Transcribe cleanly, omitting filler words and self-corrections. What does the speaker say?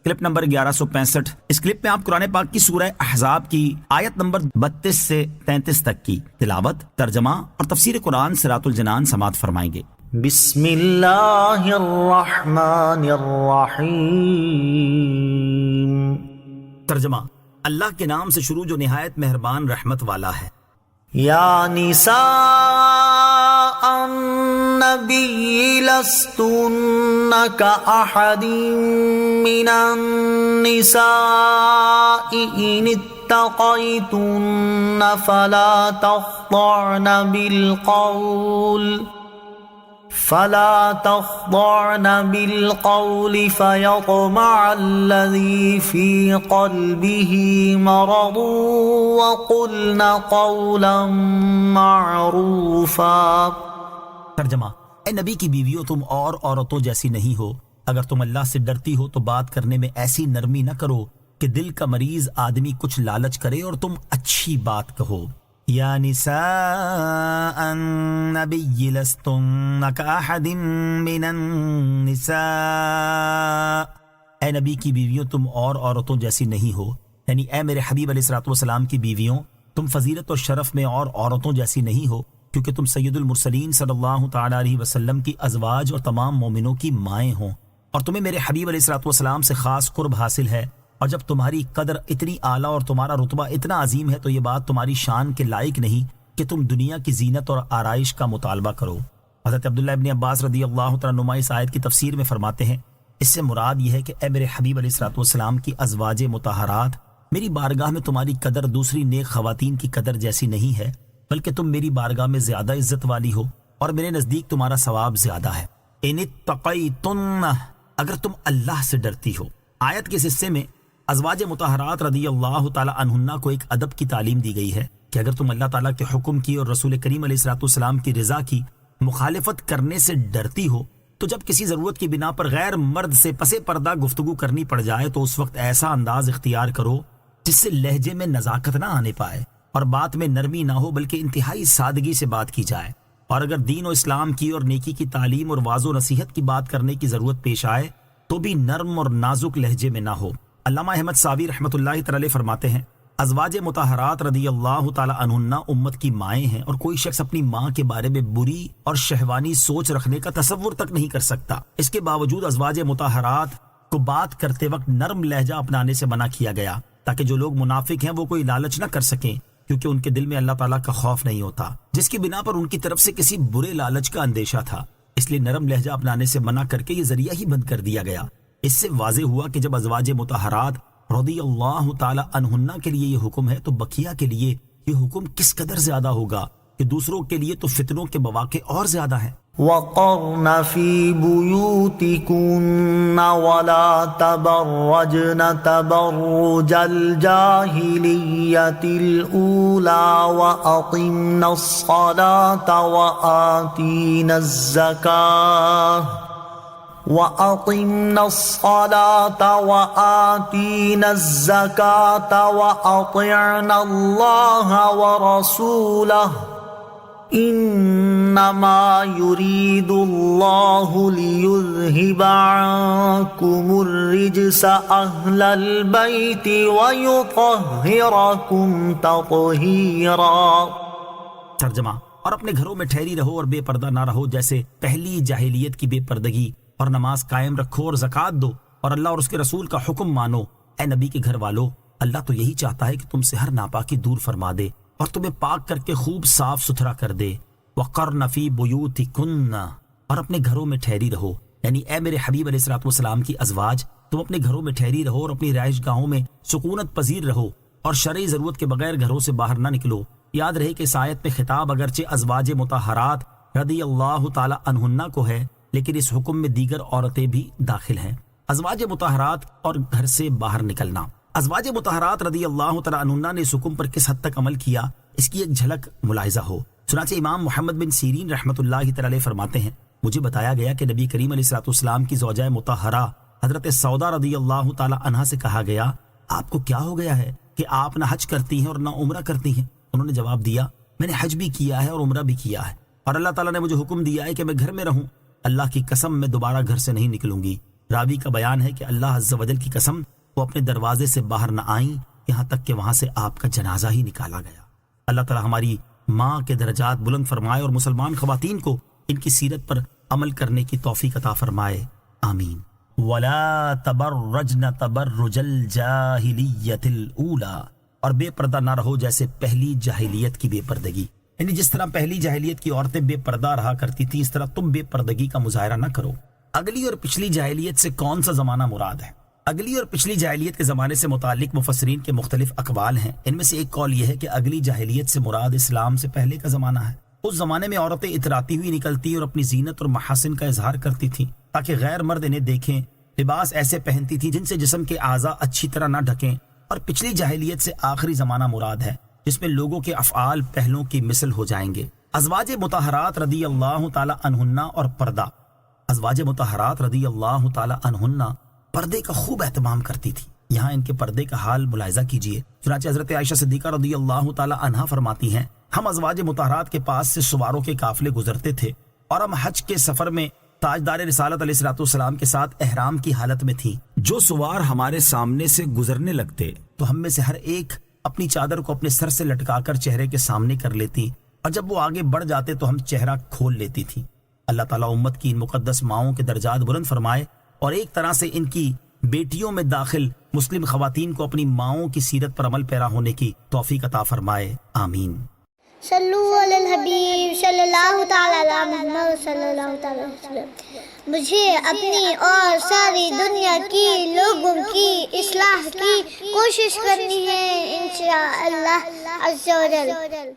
Clip number 1165۔ اس clip میں آپ قرآن پاک کی سورہ احزاب کی آیت نمبر 32 سے 33 تک کی تلاوت، ترجمہ اور تفسیر قرآن صراط الجنان سماعت فرمائیں گے۔ بسم اللہ الرحمن الرحیم۔ ترجمہ: اللہ کے نام سے شروع جو نہایت مہربان رحمت والا ہے۔ یا نساء النبی لستن کأحد من النساء ان اتقیتن فلا تخضعن بالقول فيطمع الذي في قلبه مرض وقلن قولا معروفا۔ ترجمہ: اے نبی کی بیویوں، تم اور عورتوں جیسی نہیں ہو۔ اگر تم اللہ سے ڈرتی ہو تو بات کرنے میں ایسی نرمی نہ کرو کہ دل کا مریض آدمی کچھ لالچ کرے، اور تم اچھی بات کہو۔ یا نساء النبی لستن کأحد من النساء، اے نبی کی بیویوں، تم اور عورتوں جیسی نہیں ہو، یعنی اے میرے حبیب علیہ الصلوۃ والسلام کی بیویوں، تم فضیلت اور شرف میں اور عورتوں جیسی نہیں ہو، کیونکہ تم سید المرسلین صلی اللہ تعالی علیہ وسلم کی ازواج اور تمام مومنوں کی مائیں ہوں، اور تمہیں میرے حبیب علیہ الصلوۃ والسلام سے خاص قرب حاصل ہے۔ اور جب تمہاری قدر اتنی اعلیٰ اور تمہارا رتبہ اتنا عظیم ہے تو یہ بات تمہاری شان کے لائق نہیں کہ تم دنیا کی زینت اور آرائش کا مطالبہ کرو۔ حضرت عبداللہ ابن عباس رضی اللہ تعالیٰ عنہما اس آیت کی تفسیر میں فرماتے ہیں، اس سے مراد یہ ہے کہ اے میرے حبیب علیہ الصلوۃ والسلام کی ازواج مطہرات، میری بارگاہ میں تمہاری قدر دوسری نیک خواتین کی قدر جیسی نہیں ہے، بلکہ تم میری بارگاہ میں زیادہ عزت والی ہو اور میرے نزدیک تمہارا ثواب زیادہ ہے۔ ان اتقیتن، اگر تم اللہ سے ڈرتی ہو۔ آیت کے اس حصے میں ازواج مطہرات رضی اللہ تعالی عنہن کو ایک ادب کی تعلیم دی گئی ہے کہ اگر تم اللہ تعالیٰ کے حکم کی اور رسول کریم علیہ الصلوۃ والسلام کی رضا کی مخالفت کرنے سے ڈرتی ہو تو جب کسی ضرورت کی بنا پر غیر مرد سے پس پردہ گفتگو کرنی پڑ جائے تو اس وقت ایسا انداز اختیار کرو جس سے لہجے میں نزاکت نہ آنے پائے اور بات میں نرمی نہ ہو، بلکہ انتہائی سادگی سے بات کی جائے۔ اور اگر دین و اسلام کی اور نیکی کی تعلیم اور واضح و نصیحت کی بات کرنے کی ضرورت پیش آئے تو بھی نرم اور نازک لہجے میں نہ ہو۔ علامہ احمد صابی رحمۃ اللہ تعالی فرماتے ہیں، ازواج مطہرات رضی اللہ تعالی عنہن امت کی مائیں ہیں، اور کوئی شخص اپنی ماں کے بارے میں بری اور شہوانی سوچ رکھنے کا تصور تک نہیں کر سکتا۔ اس کے باوجود ازواج مطہرات کو بات کرتے وقت نرم لہجہ اپنانے سے منع کیا گیا تاکہ جو لوگ منافق ہیں وہ کوئی لالچ نہ کر سکیں، کیونکہ ان کے دل میں اللہ تعالیٰ کا خوف نہیں ہوتا، جس کی بنا پر ان کی طرف سے کسی برے لالچ کا اندیشہ تھا۔ اس لیے نرم لہجہ اپنانے سے منع کر کے یہ ذریعہ ہی بند کر دیا گیا۔ اس سے واضح ہوا کہ جب ازواج مطہرات رضی اللہ تعالی عنہن کے لیے یہ حکم ہے تو بقیہ کے لیے یہ حکم کس قدر زیادہ ہوگا کہ دوسروں کے لیے تو فتنوں کے مواقع اور زیادہ ہیں۔ وَقَرْنَ فِي بُيُوتِكُنَّ وَلَا تَبَرَّجْنَ تَبَرُّجَ الْجَاهِلِيَّةِ الْأُولَى وَأَقِمْنَ الصَّلَاةَ وَآتِينَ الزَّكَاةَ وَأَطِعْنَ اللَّهَ وَرَسُولَهُ إِنَّمَا يُرِيدُ اللَّهُ لِيُذْهِبَ عَنكُمُ الرِّجْسَ أَهْلَ الْبَيْتِ وَيُطَهِّرَكُمْ تَطْهِيرًا۔ ترجمہ: اور اپنے گھروں میں ٹھہری رہو اور بے پردہ نہ رہو جیسے پہلی جاہلیت کی بے پردگی، اور نماز قائم رکھو اور زکوٰۃ دو اور اللہ اور اس کے رسول کا حکم مانو۔ اے نبی کے گھر والو، اللہ تو یہی چاہتا ہے کہ تم سے ہر ناپاکی دور فرما دے اور تمہیں پاک کر کے خوب صاف ستھرا کر دے۔ وَقَرْنَ فِي بُيُوتِكُنَّ، اور اپنے گھروں میں ٹھہری رہو، یعنی اے میرے حبیب علیہ الصلوۃ والسلام کی ازواج، تم اپنے گھروں میں ٹھہری رہو اور اپنی رہائش گاہوں میں سکونت پذیر رہو اور شرعی ضرورت کے بغیر گھروں سے باہر نہ نکلو۔ یاد رہے کہ اس آیت میں خطاب اگرچہ ازواج مطہرات رضی اللہ تعالی عنہن کو ہے، لیکن اس حکم میں دیگر عورتیں بھی داخل ہیں۔ ازواج مطہرات اور گھر سے باہر نکلنا۔ ازواج مطہرات رضی اللہ تعالی عنہن نے اس حکم پر کس حد تک عمل کیا، اس کی ایک جھلک ملاحظہ ہو۔ چنانچہ امام محمد بن سیرین رحمۃ اللہ تعالی فرماتے ہیں، مجھے بتایا گیا کہ نبی کریم علیہ الصلوۃ والسلام کی زوجہ مطہرہ حضرت سودا رضی اللہ تعالی عنہا سے کہا گیا، آپ کو کیا ہو گیا ہے کہ آپ نہ حج کرتی ہیں اور نہ عمرہ کرتی ہیں؟ انہوں نے جواب دیا، میں نے حج بھی کیا ہے اور عمرہ بھی کیا ہے، اور اللہ تعالیٰ نے مجھے حکم دیا ہے کہ میں گھر میں رہوں۔ اللہ کی قسم میں دوبارہ گھر سے نہیں نکلوں گی۔ راوی کا بیان ہے کہ اللہ عز و جل کی قسم وہ اپنے دروازے سے باہر نہ آئیں یہاں تک کہ وہاں سے آپ کا جنازہ ہی نکالا گیا۔ اللہ تعالی ہماری ماں کے درجات بلند فرمائے اور مسلمان خواتین کو ان کی سیرت پر عمل کرنے کی توفیق عطا فرمائے، آمین۔ وَلَا تَبَرَّجْنَ تَبَرُّجَ الْجَاهِلِيَّةِ الْأُولَى، اور بے پردہ نہ رہو جیسے پہلی جاہلیت کی بے پردگی، یعنی جس طرح پہلی جاہلیت کی عورتیں بے پردہ رہا کرتی تھیں اس طرح تم بے پردگی کا مظاہرہ نہ کرو۔ اگلی اور پچھلی جاہلیت سے کون سا زمانہ مراد ہے؟ اگلی اور پچھلی جاہلیت کے زمانے سے متعلق مفسرین کے مختلف اقوال ہیں۔ ان میں سے ایک قول یہ ہے کہ اگلی جاہلیت سے مراد اسلام سے پہلے کا زمانہ ہے۔ اس زمانے میں عورتیں اتراتی ہوئی نکلتی اور اپنی زینت اور محاسن کا اظہار کرتی تھیں تاکہ غیر مرد انہیں دیکھیں، لباس ایسے پہنتی تھی جن سے جسم کے اعضاء اچھی طرح نہ ڈھکیں۔ اور پچھلی جاہلیت سے آخری زمانہ مراد ہے جس میں لوگوں کے افعال پہلوں کی مثل ہو جائیں گے۔ ازواج مطہرات رضی اللہ تعالی عنہن اور پردہ، ازواج مطہرات رضی اللہ تعالی عنہن پردے کا خوب اہتمام کرتی تھی۔ یہاں ان کے پردے کا حال ملاحظہ کیجئے۔ چنانچہ حضرت عائشہ صدیقہ رضی اللہ تعالی عنہا فرماتی ہیں، ہم ازواج مطہرات کے پاس سے سواروں کے قافلے گزرتے تھے اور ہم حج کے سفر میں تاجدار رسالت علیہ الصلوۃ والسلام کے ساتھ احرام کی حالت میں تھی۔ جو سوار ہمارے سامنے سے گزرنے لگتے تو ہم میں سے ہر ایک اپنی چادر کو اپنے سر سے لٹکا کر چہرے کے سامنے کر لیتی، اور جب وہ آگے بڑھ جاتے تو ہم چہرہ کھول لیتی تھی۔ اللہ تعالیٰ امت کی ان مقدس ماؤں کے درجات بلند فرمائے اور ایک طرح سے ان کی بیٹیوں میں داخل مسلم خواتین کو اپنی ماؤں کی سیرت پر عمل پیرا ہونے کی توفیق عطا فرمائے، آمین۔ صلو علی الحبیب صلی اللہ تعالی علی محمد صلی اللہ تعالی علیہ وسلم۔ مجھے اپنی اور ساری دنیا کی لوگوں کی اصلاح کی کوشش کرنی ہے انشاءاللہ عز و جل۔